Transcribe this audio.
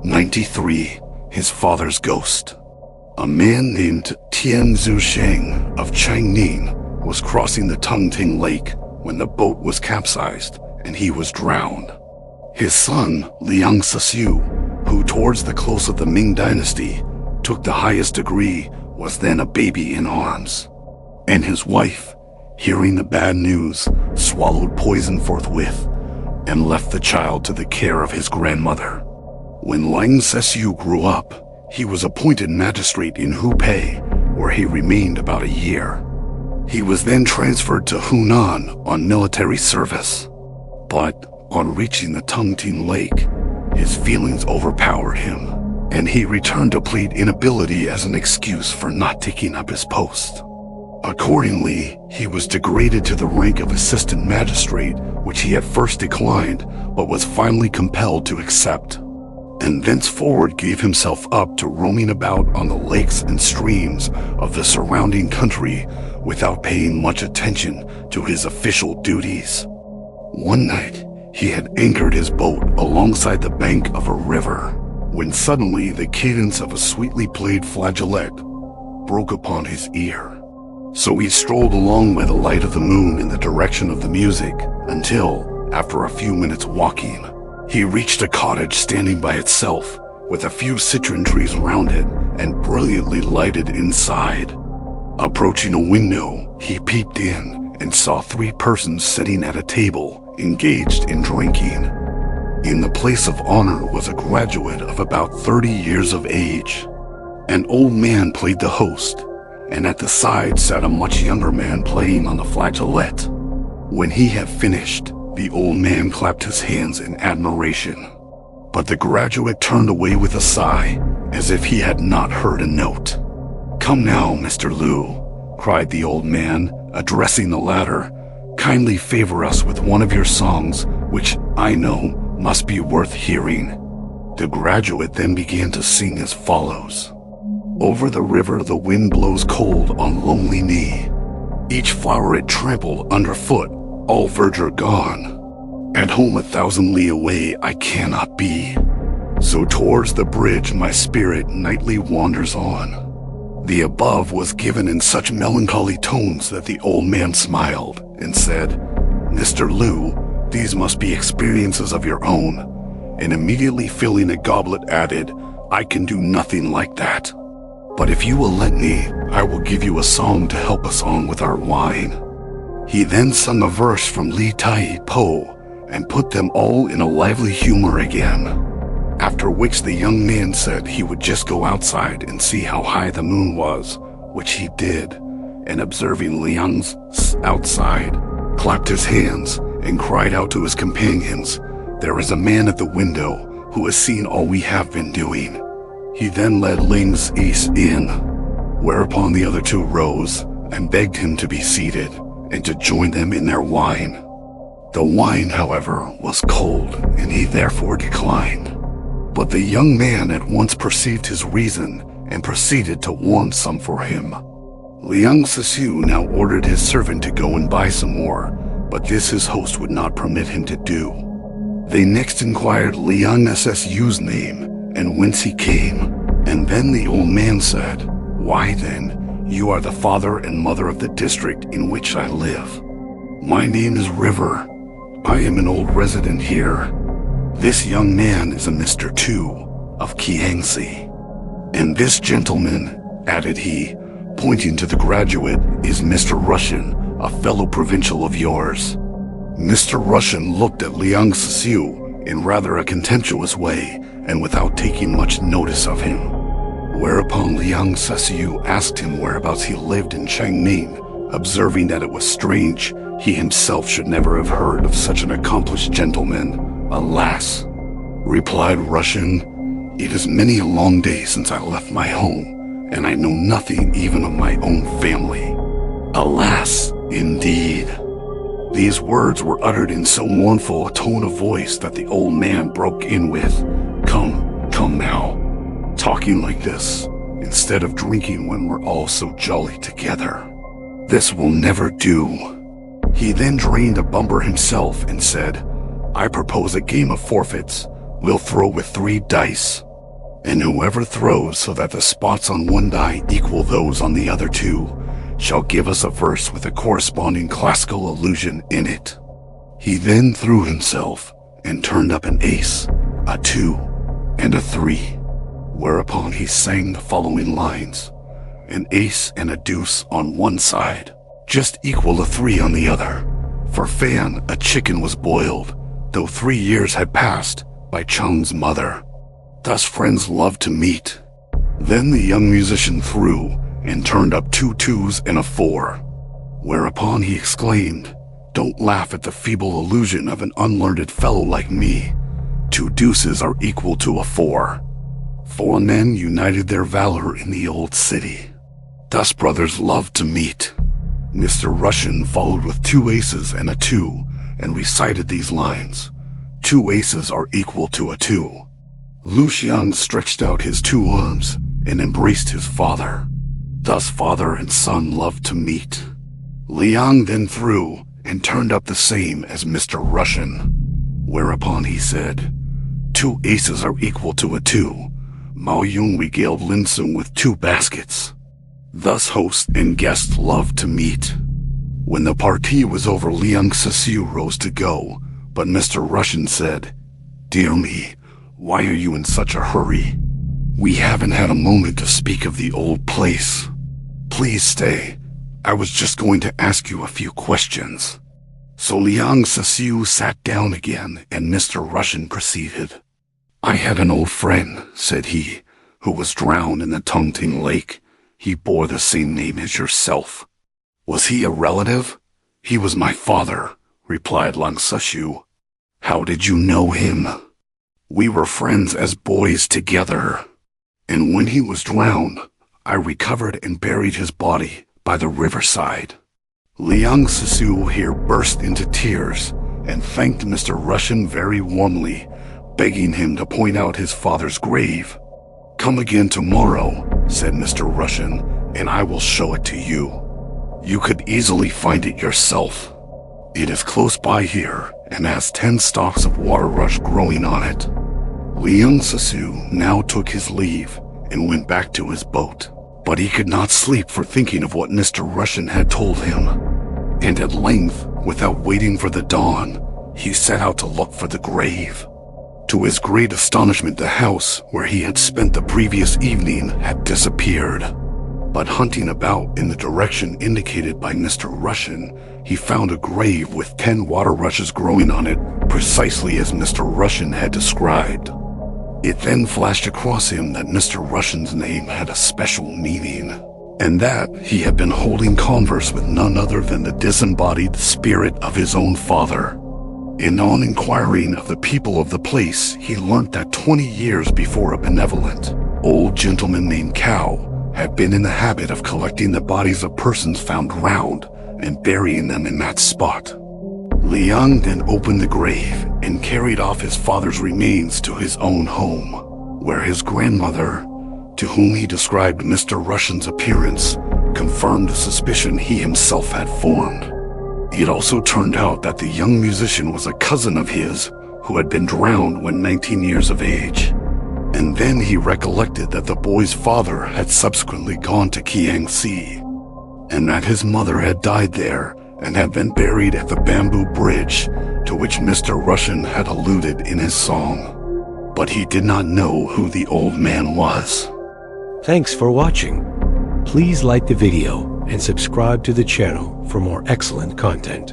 93. His father's ghost. A man named Tian Zusheng of Changning was crossing the Tungting Lake when the boat was capsized and he was drowned. His son, Liang Sisiu, who towards the close of the Qing Dynasty took the highest degree, was then a baby in arms. And his wife, hearing the bad news, swallowed poison forthwith and left the child to the care of his grandmother. When Liang Sisiu grew up, he was appointed magistrate in Hupei, where he remained about a year. He was then transferred to Hunan on military service. But on reaching the Tungting Lake, his feelings overpowered him, and he returned to plead inability as an excuse for not taking up his post. Accordingly, he was degraded to the rank of assistant magistrate, which he at first declined, but was finally compelled to accept, and thenceforward gave himself up to roaming about on the lakes and streams of the surrounding country without paying much attention to his official duties. One night, he had anchored his boat alongside the bank of a river, when suddenly the cadence of a sweetly played flageolet broke upon his ear. So he strolled along by the light of the moon in the direction of the music until, after a few minutes walking, he reached a cottage standing by itself with a few citron trees around it and brilliantly lighted inside. Approaching a window, he peeped in and saw 3 persons sitting at a table engaged in drinking. In the place of honor was a graduate of about 30 years of age. An old man played the host, and at the side sat a much younger man playing on the flageolet. When he had finished, the old man clapped his hands in admiration, but the graduate turned away with a sigh, as if he had not heard a note. "Come now, Mr. Liu," cried the old man, addressing the latter. "Kindly favor us with one of your songs, which I know must be worth hearing." The graduate then began to sing as follows. "Over the river the wind blows cold on lonely knee. Each flower it trampled underfoot, all verdure gone. At home 1,000 li away I cannot be. So towards the bridge my spirit nightly wanders on." The above was given in such melancholy tones that the old man smiled and said, "Mr. Liu, these must be experiences of your own," and immediately filling a goblet added, "I can do nothing like that. But if you will let me, I will give you a song to help us on with our wine." He then sung a verse from Li Tai Po and put them all in a lively humor again, after which the young man said he would just go outside and see how high the moon was, which he did, and observing Liang's outside, clapped his hands and cried out to his companions, "There is a man at the window who has seen all we have been doing." He then led Ling's East in, whereupon the other 2 rose and begged him to be seated and to join them in their wine. The wine, however, was cold, and he therefore declined. But the young man at once perceived his reason and proceeded to warm some for him. Liang Sisiu now ordered his servant to go and buy some more, but this his host would not permit him to do. They next inquired Liang Sisiu's name and whence he came, and then the old man said, "Why then, you are the father and mother of the district in which I live. My name is River. I am an old resident here. This young man is a Mr. Tu of Kiangsi. And this gentleman," added he, pointing to the graduate, "is Mr. Russian, a fellow provincial of yours." Mr. Russian looked at Liang Sisiu in rather a contemptuous way and without taking much notice of him. Whereupon Liang Sisiu asked him whereabouts he lived in Changning, observing that it was strange he himself should never have heard of such an accomplished gentleman. "Alas," replied Russian, "it is many a long day since I left my home, and I know nothing even of my own family." "Alas, indeed." These words were uttered in so mournful a tone of voice that the old man broke in with, Come now. Talking like this, instead of drinking when we're all so jolly together. This will never do." He then drained a bumper himself and said, "I propose a game of forfeits. We'll throw with 3 dice. and whoever throws so that the spots on one die equal those on the other two shall give us a verse with a corresponding classical allusion in it. He then threw himself and turned up an ace, a 2, and a 3, whereupon he sang the following lines. An ace and a deuce on one side, just equal a 3 on the other. For Fan, a chicken was boiled, though 3 years had passed, by Chang's mother. Thus friends loved to meet. Then the young musician threw and turned up 2 2s and a 4, whereupon he exclaimed, "Don't laugh at the feeble illusion of an unlearned fellow like me. 2 deuces are equal to a 4. 4 men united their valor in the old city. Thus brothers loved to meet." Mr. Russian followed with 2 aces and a 2 and recited these lines. 2 aces are equal to a 2. Lu Xiang stretched out his 2 arms and embraced his father. Thus father and son loved to meet. Liang then threw and turned up the same as Mr. Russian, whereupon he said, 2 aces are equal to a 2. Mao Yung regaled Lin Sung with 2 baskets. Thus host and guest loved to meet. When the party was over, Liang Cixu rose to go, but Mr. Russian said, "Dear me, why are you in such a hurry? We haven't had a moment to speak of the old place. Please stay. I was just going to ask you a few questions." So Liang Cixu sat down again, and Mr. Russian proceeded. "I had an old friend," said he, "who was drowned in the Tongting Lake. He bore the same name as yourself." "Was he a relative?" "He was my father," replied Lang Cixu. "How did you know him?" "We were friends as boys together. And when he was drowned, I recovered and buried his body by the riverside." Liang Cixu here burst into tears and thanked Mr. Russian very warmly, begging him to point out his father's grave. "Come again tomorrow," said Mr. Russian, "and I will show it to you. You could easily find it yourself. It is close by here and has 10 stalks of water rush growing on it." Liang Cixu now took his leave and went back to his boat, but he could not sleep for thinking of what Mr. Russian had told him. And at length, without waiting for the dawn, he set out to look for the grave. To his great astonishment, the house where he had spent the previous evening had disappeared. But hunting about in the direction indicated by Mr. Russian, he found a grave with 10 water rushes growing on it, precisely as Mr. Russian had described. It then flashed across him that Mr. Russian's name had a special meaning, and that he had been holding converse with none other than the disembodied spirit of his own father. And on inquiring of the people of the place, he learnt that 20 years before a benevolent old gentleman named Cao had been in the habit of collecting the bodies of persons found drowned and burying them in that spot. Liang then opened the grave and carried off his father's remains to his own home, where his grandmother, to whom he described Mr. Russian's appearance, confirmed the suspicion he himself had formed. It also turned out that the young musician was a cousin of his who had been drowned when 19 years of age. And then he recollected that the boy's father had subsequently gone to Qiangxi, and that his mother had died there and had been buried at the bamboo bridge to which Mr. Russian had alluded in his song. But he did not know who the old man was. Thanks for watching. Please like the video and subscribe to the channel for more excellent content.